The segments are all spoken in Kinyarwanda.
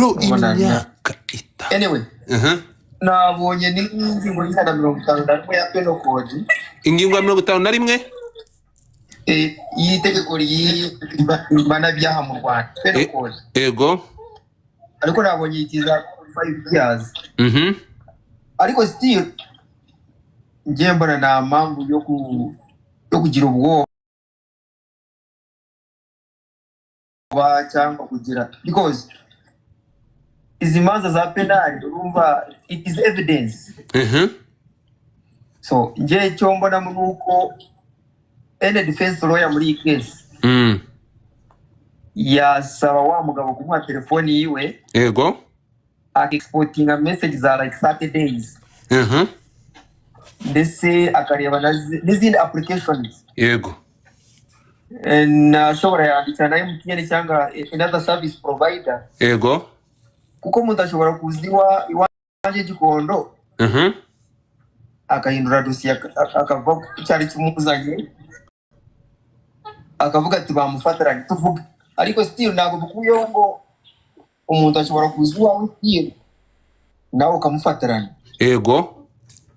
bro imyaka ita anyway nabonye ni ingingo y'ijana na 51 ya penal code ingingo ya 51 y'itegeko ry'ibyaha mu Rwanda penal code ego ariko nabonye itiza 5 years ariko still ngiye mbona na mpamvu yo kugira ubwoba cyangwa kugira because izi manza za penal urumva it is evidence so ngiye cyo mbona nuko any defense lawyer muri iyi case yasaba wa mugabo kumuha telefoni yiwe ego exporting a message za like 30 days ndetse akareba n'izindi applications yego nashobora yandikira na MTN cyangwa another service provider ego kuko umuntu ashobora kuziwa iwanje Gikondo akahindura dosiye akava cyari kimuzanye akavuga ati bamufataranye tuvuga ariko still ntabwo bukuyeho ngo umuntu ashobora kuziwa still nawe ukamufataranye ego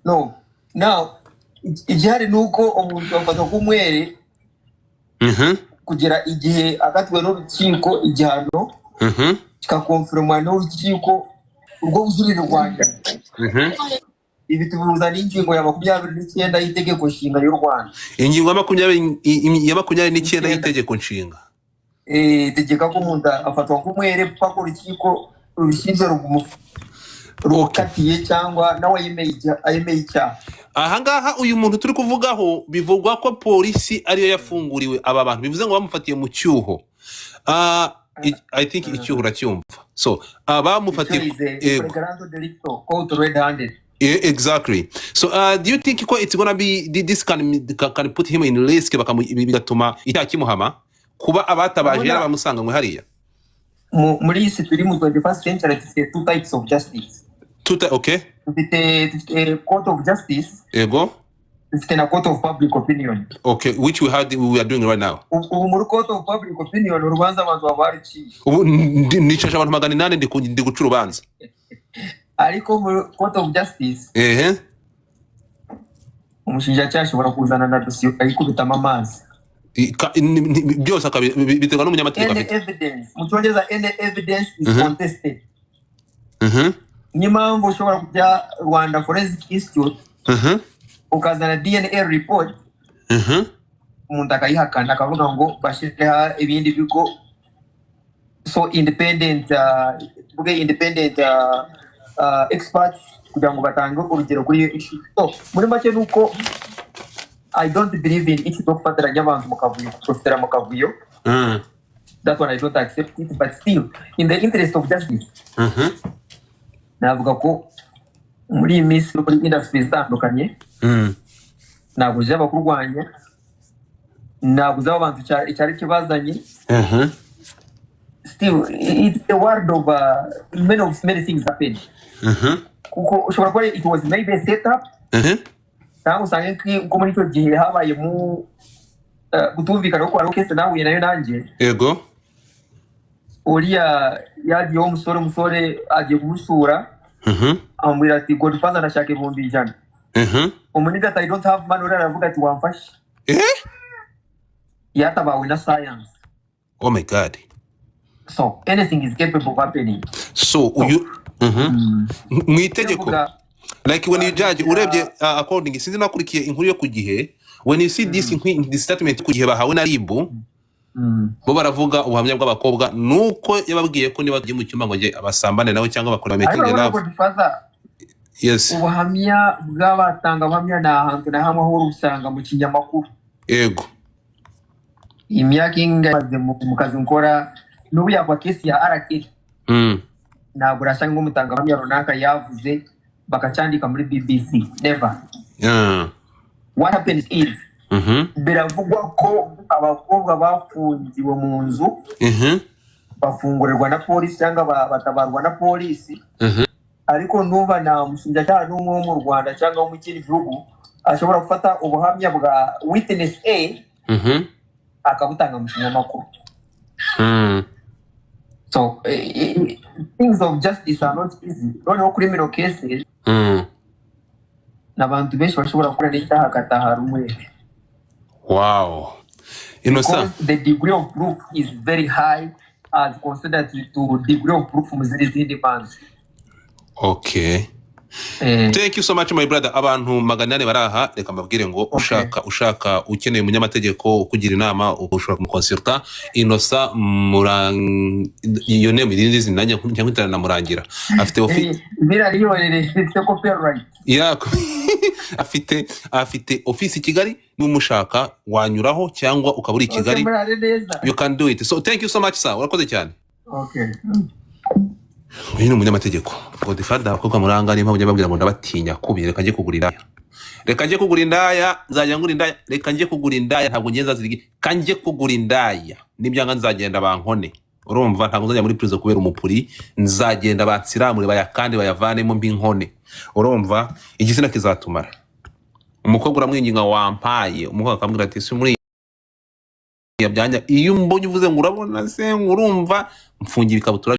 no now igihari nuko umuntu afata kumwere kugira igihe akatwe n'urukiko igihano kikakonfirmwa n'urukiko urwo buzurire Rwanda ibi tuvuza n'ingingo ya 29 y'itegeko nshinga y'u Rwanda ingingo ya 29 y'itegeko nshinga tegeka ko umuntu afatwa kumwere pako urukiko rubishinzwe rukatiye cyangwa nawe yemeye icyaha ahangaha uyu muntu turi kuvugaho bivugwa ko polisi ariyo yafunguriwe aba bantu bivuze ngo bamufatiye mu cyuho I think icyuho uracyumva so bamufatiye exactly so do you think it's gonna be this can put him in risk bigatuma icyaha kimuhama kuba abatabaje bamusanga ngo hariya muri isi turi mu 21st century dufite two types of justice okay dufite court of justice ego dufite na court of public opinion okay which we are doing right now ubu muri court of public opinion urubanza abantu babariciye ubu nicasha abantu 800 ndi guca urubanza ariko muri court of justice umushinjacyaha ashobora kuzana na dosiye ayikubitamo amazi byose biterwa n'umunyamategeko afite evidence mu cyongereza any evidence is contested n'impamvu ushobora kujya Rwanda Forensic Institute ukazana DNA report umuntu akayihakana akavuga ngo bashireho ibindi bigo so independent experts kugira ngo batange urugero kuri issue so muri make nuko I don't believe in it to fataranya abantu mukavuyo kutostera mukavuyo that one I don't accept it but still in the interest of justice navuga ko muri miss muri industry zitandukanye ntabwo jaba kurwanya ntabwo zaba abantu cyari kibazanye still it's the world of many things happen kuko ushobora kuba it was maybe a setup cyangwa usanga ko muri icyo gihe habaye mu gutumvikana ko ari kese nawe nayo nanjye yego uriya yagiye umusore agiye kumusura amubwira ati Godfather ndashaka 100,000 umuniga ati I don't have money aravuga ati wamfashe yatabawe na science oh my god so anything is capable of happening so you mu itegeko like when you judge urebye according sinzi nakurikiye inkuru yo kugihe when you see this statement kugihe bahawe na ribu bo baravuga ubuhamya bw'abakobwa nuko yababwiye ko niba mu cyumba ngo nge abasambane nawe cyangwa bakora meeting love yes ubuhamya bw'abatanga ubuhamya na hantu na hamwe aho usanga mu kinyamakuru yego imyaka ingaze mu kazi nkora n'ubu yakwa kesi ya RK ntabwo urasanga ngo mutanga ubuhamya runaka yavuze bakacyandika muri BBC never what happens is biravugwa ko abakobwa bafungiwe mu nzu bafungurirwa na polisi cyangwa batabarwa na polisi ariko nuba na mushinjacyaha n'umwe wo mu Rwanda cyangwa wo mu kindi gihugu ashobora gufata ubuhamya bwa witness A akabutanga mu kinyamakuru So things of justice are not easy. Noneho criminal cases n'abantu benshi bashobora gukora n'icyaha agataha rumwe. Wow. Because the degree of proof is very high as considered to degree of proof mu zindi bands. Okay. Thank you so much my brother. Abantu 400 baraha, reka mbabwire ngo ushaka ukeneye umunyamategeko kugira inama ushobora kumukonsulta. Innocent iyo name irindi zina cyangwa na Murangira afite office copyright. Yeah. afite office Kigali n'umushaka wanyuraho cyangwa ukaburi Kigali. You can do it. So thank you so much sir. Urakoze cyane. Okay. Uyu ni umunyamategeko. Godfather akobwa Muranga ni mpamvu babwira ngo ndabatinya kubi reka nje kugura indaya nzajya ngura indaya reka nje kugura indaya ntabwo ngenza zirigi kanje kugura indaya nibyanga nzagenda bankone urumva ntabwo nzajya muri prison kubera umupuri nzagenda batsiramure bayakandi bayavanemo mbinkone urumva igitsina kizatumara umukobwa uramwinginga wampaye umukobwa akambwira ati si muri yabyanya iyo mbonye uvuze ngo urabona se urumva mfungira ikabutura